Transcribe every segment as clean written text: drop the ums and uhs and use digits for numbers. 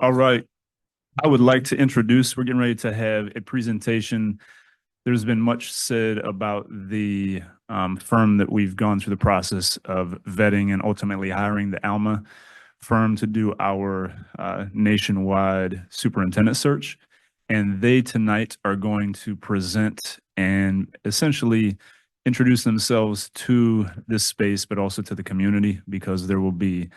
All right. I would like to introduce, we're getting ready to have a presentation. There's been much said about the firm that we've gone through the process of vetting and ultimately hiring, the Alma firm, to do our nationwide superintendent search. And they tonight are going to present and essentially introduce themselves to this space, but also to the community, because there will be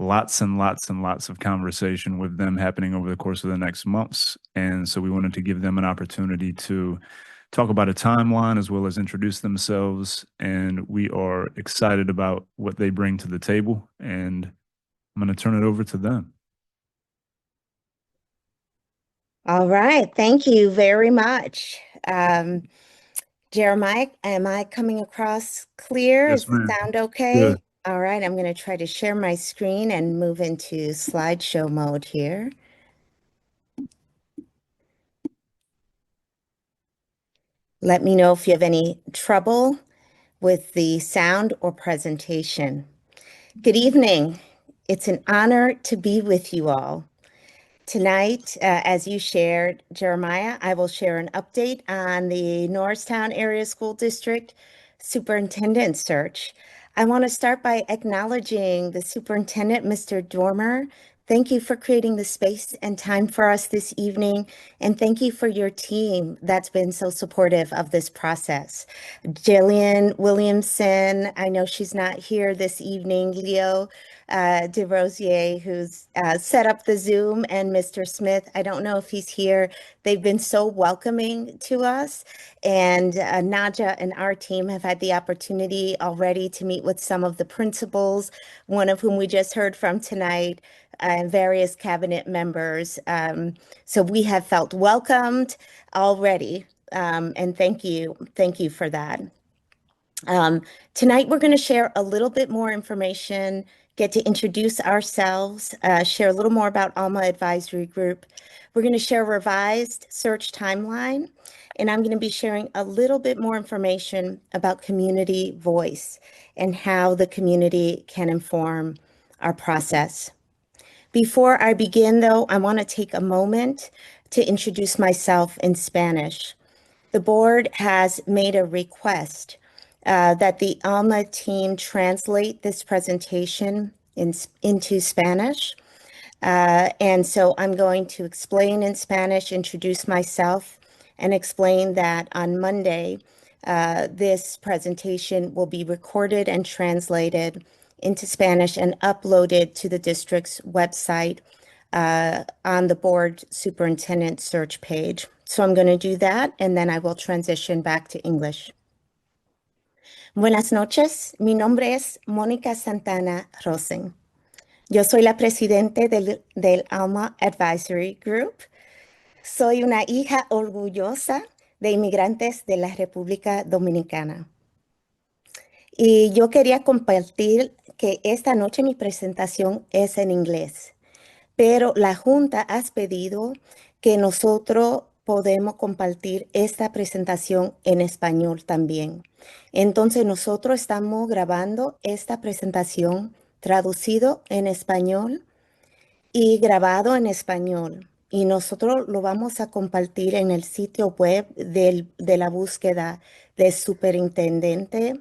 lots and lots and lots of conversation with them happening over the course of the next months. And so we wanted to give them an opportunity to talk about a timeline as well as introduce themselves. And we are excited about what they bring to the table. And I'm going to turn it over to them. All right, thank you very much. Um, Jeremiah, am I coming across clear? Yes, Is the ma'am. sound okay? Good. All right, I'm going to try to share my screen and move into slideshow mode here. Let me know if you have any trouble with the sound or presentation. Good evening. It's an honor to be with you all. Tonight, as you shared, Jeremiah, I will share an update on the Norristown Area School District Superintendent Search. I want to start by acknowledging the Superintendent, Mr. Dormer. Thank you for creating the space and time for us this evening, and thank you for your team that's been so supportive of this process. Jillian Williamson, I know she's not here this evening, Leo DeRosier, who's set up the Zoom, and Mr. Smith. I don't know if he's here. They've been so welcoming to us. And Naja and our team have had the opportunity already to meet with some of the principals, one of whom we just heard from tonight, and various cabinet members. So we have felt welcomed already. And thank you. Thank you for that. Tonight, we're going to share a little bit more information, get to introduce ourselves, share a little more about Alma Advisory Group. We're going to share a revised search timeline, and I'm going to be sharing a little bit more information about community voice and how the community can inform our process. Before I begin, though, I want to take a moment to introduce myself in Spanish. The board has made a request that the Alma team translate this presentation into Spanish. And so I'm going to explain in Spanish, introduce myself, and explain that on Monday, this presentation will be recorded and translated into Spanish and uploaded to the district's website on the board superintendent search page. So I'm going to do that, and then I will transition back to English. Buenas noches, mi nombre es Mónica Santana Rosen. Yo soy la presidente del Alma Advisory Group. Soy una hija orgullosa de inmigrantes de la República Dominicana. Y yo quería compartir que esta noche mi presentación es en inglés, pero la Junta ha pedido que nosotros podemos compartir esta presentación en español también. Entonces nosotros estamos grabando esta presentación traducido en español y grabado en español. Y nosotros lo vamos a compartir en el sitio web de la búsqueda del superintendente,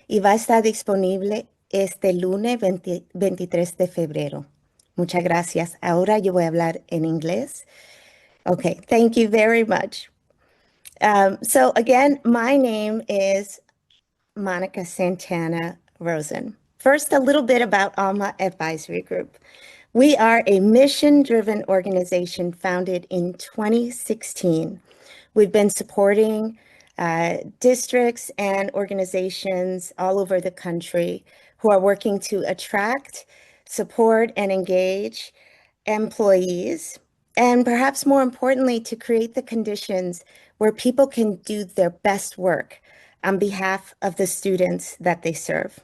y va a estar disponible este lunes 23 de febrero. Muchas gracias. Ahora yo voy a hablar en inglés. Okay, thank you very much. So again, my name is Monica Santana Rosen. First, a little bit about Alma Advisory Group. We are a mission-driven organization founded in 2016. We've been supporting districts and organizations all over the country who are working to attract, support, and engage employees, and perhaps more importantly, to create the conditions where people can do their best work on behalf of the students that they serve.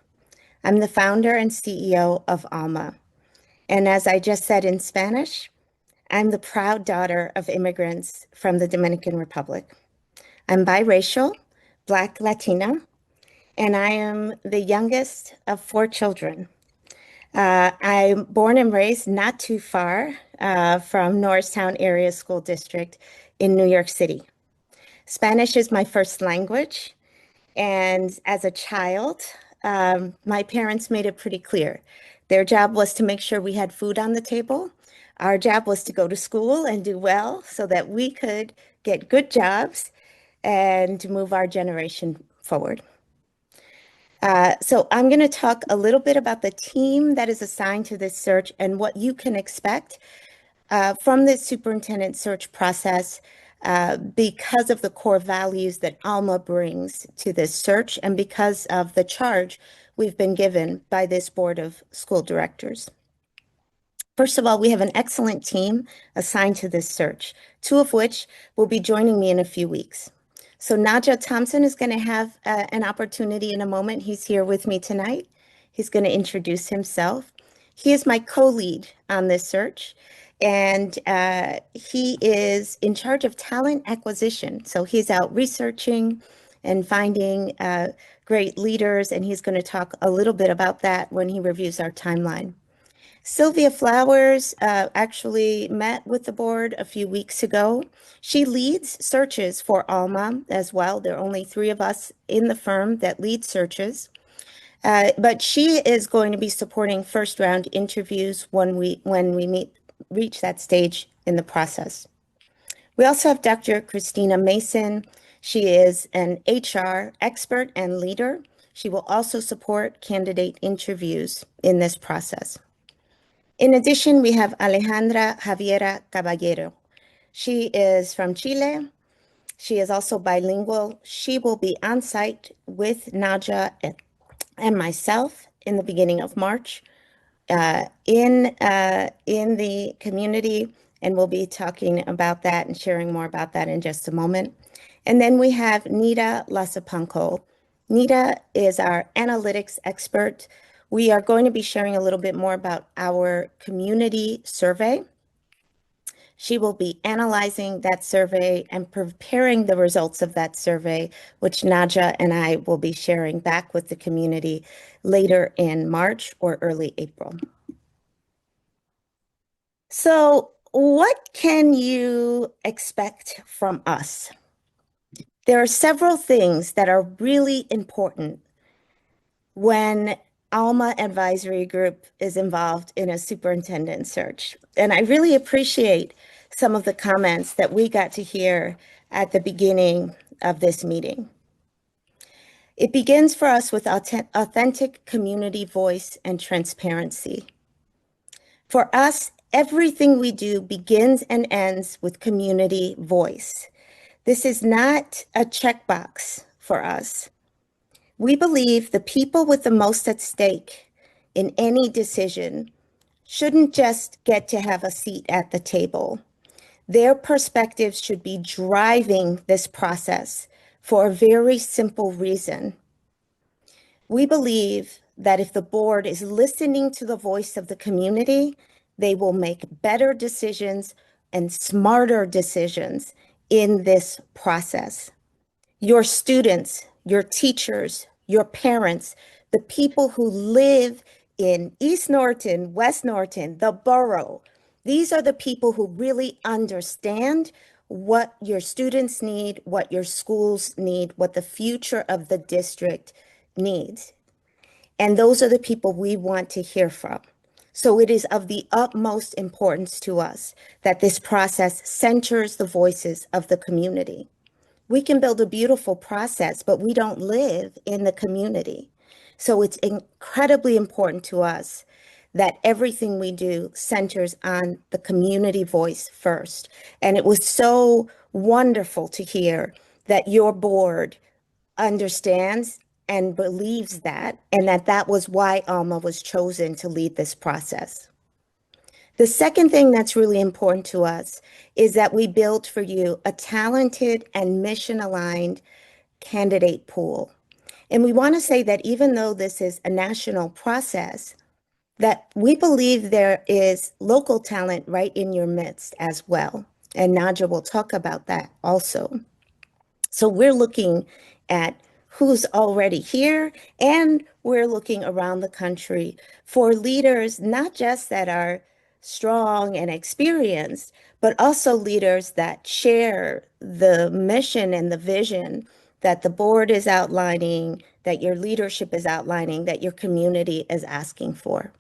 I'm the founder and CEO of Alma. And as I just said in Spanish, I'm the proud daughter of immigrants from the Dominican Republic. I'm biracial, Black Latina, and I am the youngest of 4 children. I'm born and raised not too far from Norristown Area School District in New York City. Spanish is my first language, and as a child, my parents made it pretty clear. Their job was to make sure we had food on the table. Our job was to go to school and do well so that we could get good jobs and move our generation forward. So I'm going to talk a little bit about the team that is assigned to this search and what you can expect from this superintendent search process because of the core values that Alma brings to this search and because of the charge we've been given by this board of school directors. First of all, we have an excellent team assigned to this search, two of which will be joining me in a few weeks. So Naja Thompson is going to have an opportunity in a moment. He's here with me tonight. He's going to introduce himself. He is my co-lead on this search, and he is in charge of talent acquisition. So he's out researching and finding great leaders, and he's going to talk a little bit about that when he reviews our timeline. Sylvia Flowers actually met with the board a few weeks ago. She leads searches for Alma as well. There are only three of us in the firm that lead searches. But she is going to be supporting first round interviews when we reach that stage in the process. We also have Dr. Christina Mason. She is an HR expert and leader. She will also support candidate interviews in this process. In addition, we have Alejandra Javiera Caballero. She is from Chile. She is also bilingual. She will be on site with Naja and myself in the beginning of March in the community, and we'll be talking about that and sharing more about that in just a moment. And then we have Nita Lasapanco. Nita is our analytics expert. We are going to be sharing a little bit more about our community survey. She will be analyzing that survey and preparing the results of that survey, which Naja and I will be sharing back with the community later in March or early April. So, what can you expect from us? There are several things that are really important when Alma Advisory Group is involved in a superintendent search. And I really appreciate some of the comments that we got to hear at the beginning of this meeting. It begins for us with authentic community voice and transparency. For us, everything we do begins and ends with community voice. This is not a checkbox for us. We believe the people with the most at stake in any decision shouldn't just get to have a seat at the table. Their perspectives should be driving this process for a very simple reason. We believe that if the board is listening to the voice of the community, they will make better decisions and smarter decisions in this process. Your students, your teachers, your parents, the people who live in East Norton, West Norton, the borough, these are the people who really understand what your students need, what your schools need, what the future of the district needs. And those are the people we want to hear from. So it is of the utmost importance to us that this process centers the voices of the community. We can build a beautiful process, but we don't live in the community. So it's incredibly important to us that everything we do centers on the community voice first. And it was so wonderful to hear that your board understands and believes that, and that was why Alma was chosen to lead this process. The second thing that's really important to us is that we build for you a talented and mission-aligned candidate pool. And we want to say that even though this is a national process, that we believe there is local talent right in your midst as well. And Naja will talk about that also. So we're looking at who's already here, and we're looking around the country for leaders, not just that are strong and experienced, but also leaders that share the mission and the vision that the board is outlining, that your leadership is outlining, that your community is asking for.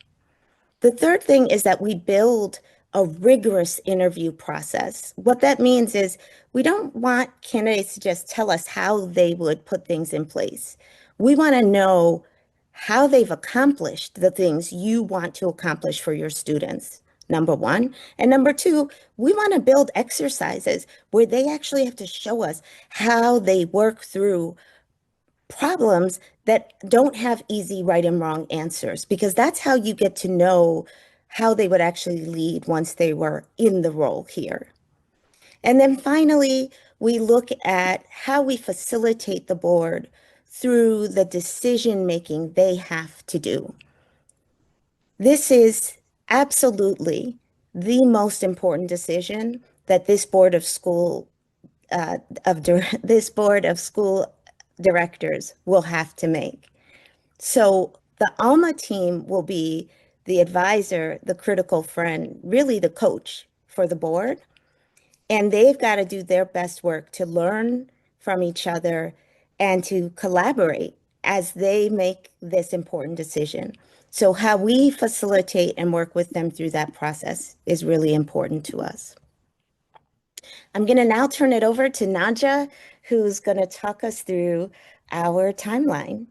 The third thing is that we build a rigorous interview process. What that means is we don't want candidates to just tell us how they would put things in place. We want to know how they've accomplished the things you want to accomplish for your students, number one. And number two, we want to build exercises where they actually have to show us how they work through problems that don't have easy right and wrong answers, because that's how you get to know how they would actually lead once they were in the role here. And then finally, we look at how we facilitate the board through the decision making they have to do. This is absolutely the most important decision that this board of school this board of school directors will have to make. So the Alma team will be the advisor, the critical friend, really the coach for the board. And they've got to do their best work to learn from each other and to collaborate as they make this important decision. So how we facilitate and work with them through that process is really important to us. I'm going to now turn it over to Nadja, who's going to talk us through our timeline.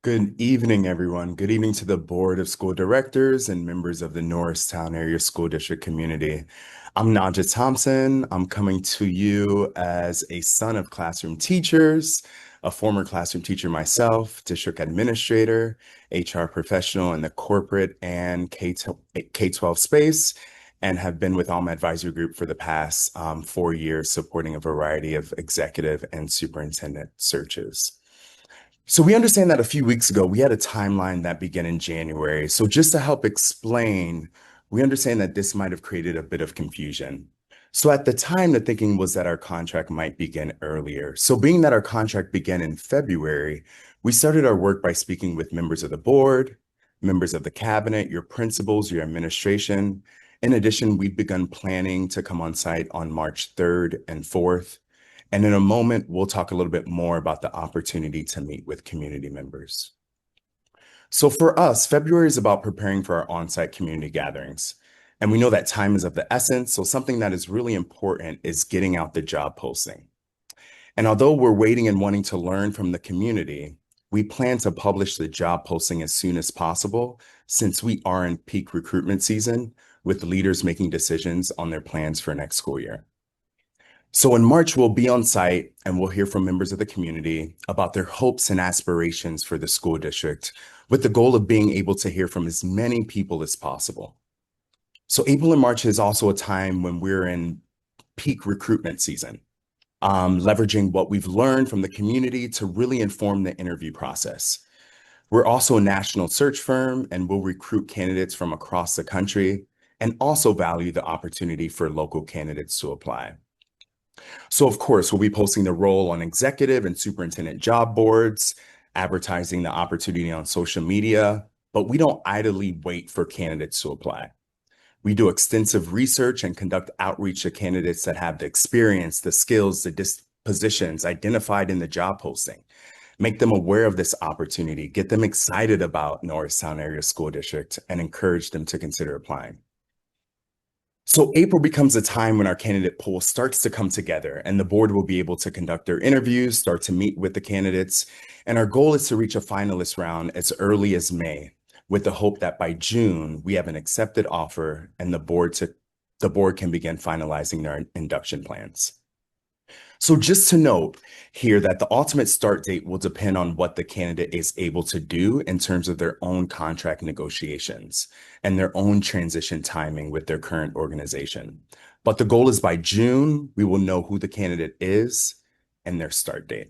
Good evening, everyone. Good evening to the Board of School Directors and members of the Norristown Area School District community. I'm Nadja Thompson. I'm coming to you as a son of classroom teachers, a former classroom teacher myself, district administrator, HR professional in the corporate and K-12 space, and have been with Alma Advisory Group for the past 4 years, supporting a variety of executive and superintendent searches. So we understand that a few weeks ago, we had a timeline that began in January. So just to help explain, we understand that this might have created a bit of confusion. So at the time, the thinking was that our contract might begin earlier. So being that our contract began in February, we started our work by speaking with members of the board, members of the cabinet, your principals, your administration. In addition, we've begun planning to come on site on March 3rd and 4th. And in a moment, we'll talk a little bit more about the opportunity to meet with community members. So for us, February is about preparing for our on-site community gatherings. And we know that time is of the essence. So something that is really important is getting out the job posting. And although we're waiting and wanting to learn from the community, we plan to publish the job posting as soon as possible, since we are in peak recruitment season with leaders making decisions on their plans for next school year. So in March, we'll be on site and we'll hear from members of the community about their hopes and aspirations for the school district, with the goal of being able to hear from as many people as possible. So April and March is also a time when we're in peak recruitment season, leveraging what we've learned from the community to really inform the interview process. We're also a national search firm and we'll recruit candidates from across the country and also value the opportunity for local candidates to apply. So of course, we'll be posting the role on executive and superintendent job boards, advertising the opportunity on social media, but we don't idly wait for candidates to apply. We do extensive research and conduct outreach to candidates that have the experience, the skills, the dispositions identified in the job posting. Make them aware of this opportunity, get them excited about Norristown Area School District, and encourage them to consider applying. So April becomes a time when our candidate pool starts to come together and the board will be able to conduct their interviews, start to meet with the candidates. And our goal is to reach a finalist round as early as May, with the hope that by June, we have an accepted offer and the board can begin finalizing their induction plans. So just to note here that the ultimate start date will depend on what the candidate is able to do in terms of their own contract negotiations and their own transition timing with their current organization. But the goal is by June, we will know who the candidate is and their start date.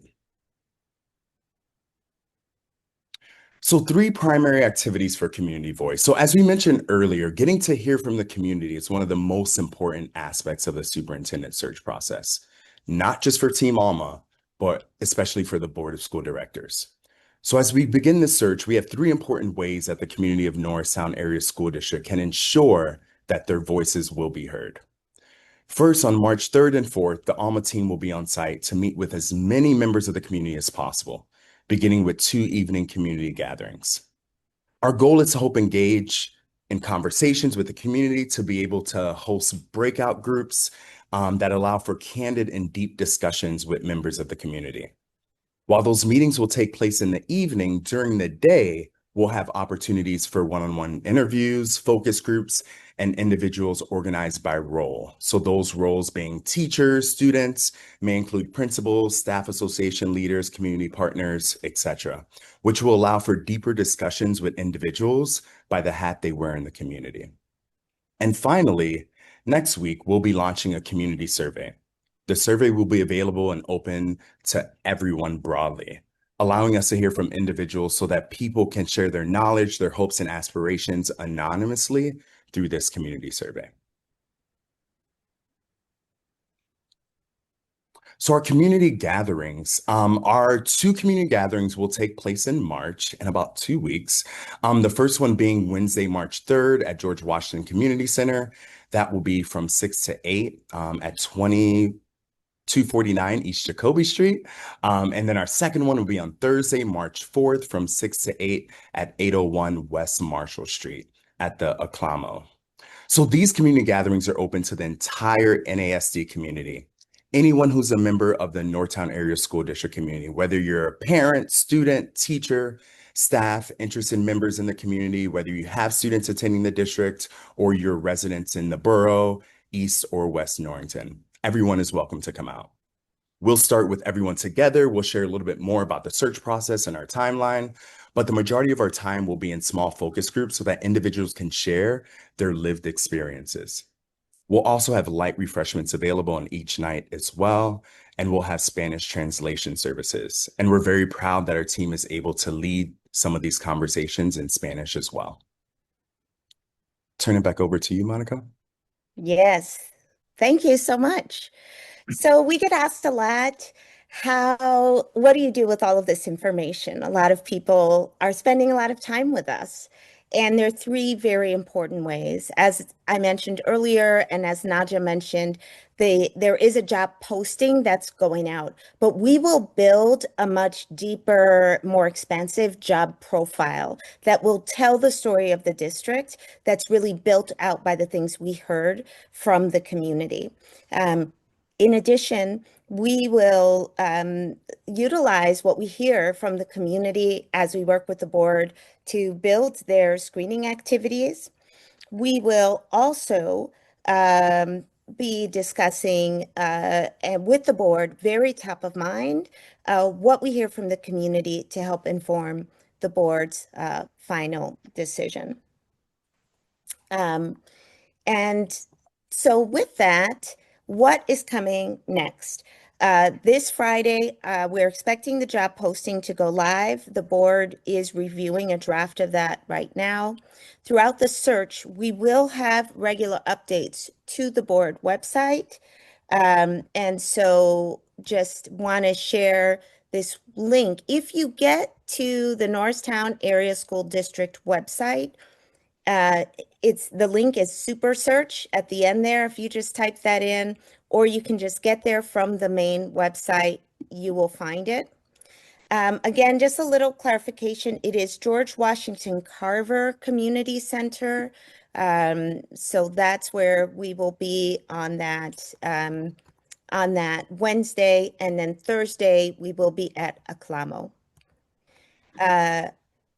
So 3 primary activities for community voice. So as we mentioned earlier, getting to hear from the community is one of the most important aspects of the superintendent search process, not just for Team Alma, but especially for the Board of School Directors. So as we begin the search, we have three important ways that the community of Norristown Area School District can ensure that their voices will be heard. First, on March 3rd and 4th, the Alma team will be on site to meet with as many members of the community as possible, beginning with 2 evening community gatherings. Our goal is to help engage in conversations with the community to be able to host breakout groups that allow for candid and deep discussions with members of the community. While those meetings will take place in the evening, during the day, we'll have opportunities for one-on-one interviews, focus groups, and individuals organized by role. So those roles being teachers, students, may include principals, staff association leaders, community partners, etc., which will allow for deeper discussions with individuals by the hat they wear in the community. And finally, next week, we'll be launching a community survey. The survey will be available and open to everyone broadly, allowing us to hear from individuals so that people can share their knowledge, their hopes, and aspirations anonymously through this community survey. So our community gatherings, our 2 community gatherings will take place in March in about 2 weeks. The first one being Wednesday, March 3rd at George Washington Community Center. That will be from 6 to 8 at 249 East Jacoby Street. And then our second one will be on Thursday, March 4th from 6 to 8 at 801 West Marshall Street at the Aclamo. So these community gatherings are open to the entire NASD community. Anyone who's a member of the Norristown Area School District community, whether you're a parent, student, teacher, staff, interested members in the community, whether you have students attending the district or you're residents in the borough, East or West Norrington, everyone is welcome to come out. We'll start with everyone together. We'll share a little bit more about the search process and our timeline, but the majority of our time will be in small focus groups so that individuals can share their lived experiences. We'll also have light refreshments available on each night as well, and we'll have Spanish translation services. And we're very proud that our team is able to lead some of these conversations in Spanish as well. Turn it back over to you, Monica. Yes, thank you so much. So we get asked a lot, what do you do with all of this information? A lot of people are spending a lot of time with us. And there are 3 very important ways. As I mentioned earlier, and as Naja mentioned, there is a job posting that's going out, but we will build a much deeper, more expansive job profile that will tell the story of the district that's really built out by the things we heard from the community. In addition, we will utilize what we hear from the community as we work with the board to build their screening activities. We will also be discussing and with the board, very top of mind, what we hear from the community to help inform the board's final decision. And so with that, what is coming next? This Friday, we're expecting the job posting to go live. The board is reviewing a draft of that right now. Throughout the search, we will have regular updates to the board website. And so just want to share this link. If you get to the Norristown Area School District website, the link is super search at the end there. If you just type that in, or you can just get there from the main website, you will find it. Again, just a little clarification. It is George Washington Carver Community Center. So that's where we will be on that Wednesday, and then Thursday we will be at Aclamo.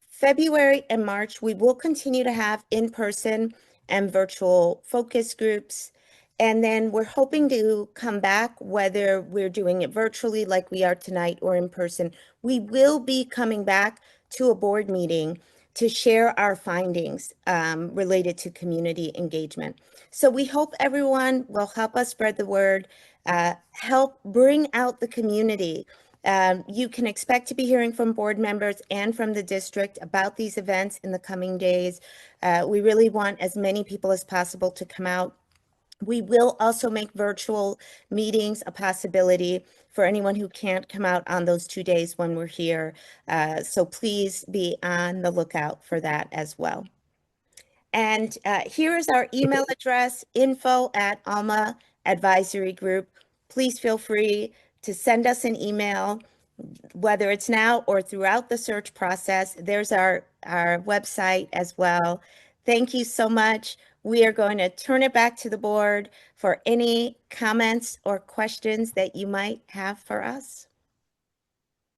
February and March, we will continue to have in-person and virtual focus groups. And then we're hoping to come back, whether we're doing it virtually like we are tonight or in person. We will be coming back to a board meeting to share our findings related to community engagement. So we hope everyone will help us spread the word, help bring out the community. You can expect to be hearing from board members and from the district about these events in the coming days. We really want as many people as possible to come out We will also make virtual meetings a possibility for anyone who can't come out on those 2 days when we're here. So please be on the lookout for that as well. And here is our email address, info@Alma Advisory Group. Please feel free to send us an email, whether it's now or throughout the search process. There's our website as well. Thank you so much. We are going to turn it back to the board for any comments or questions that you might have for us.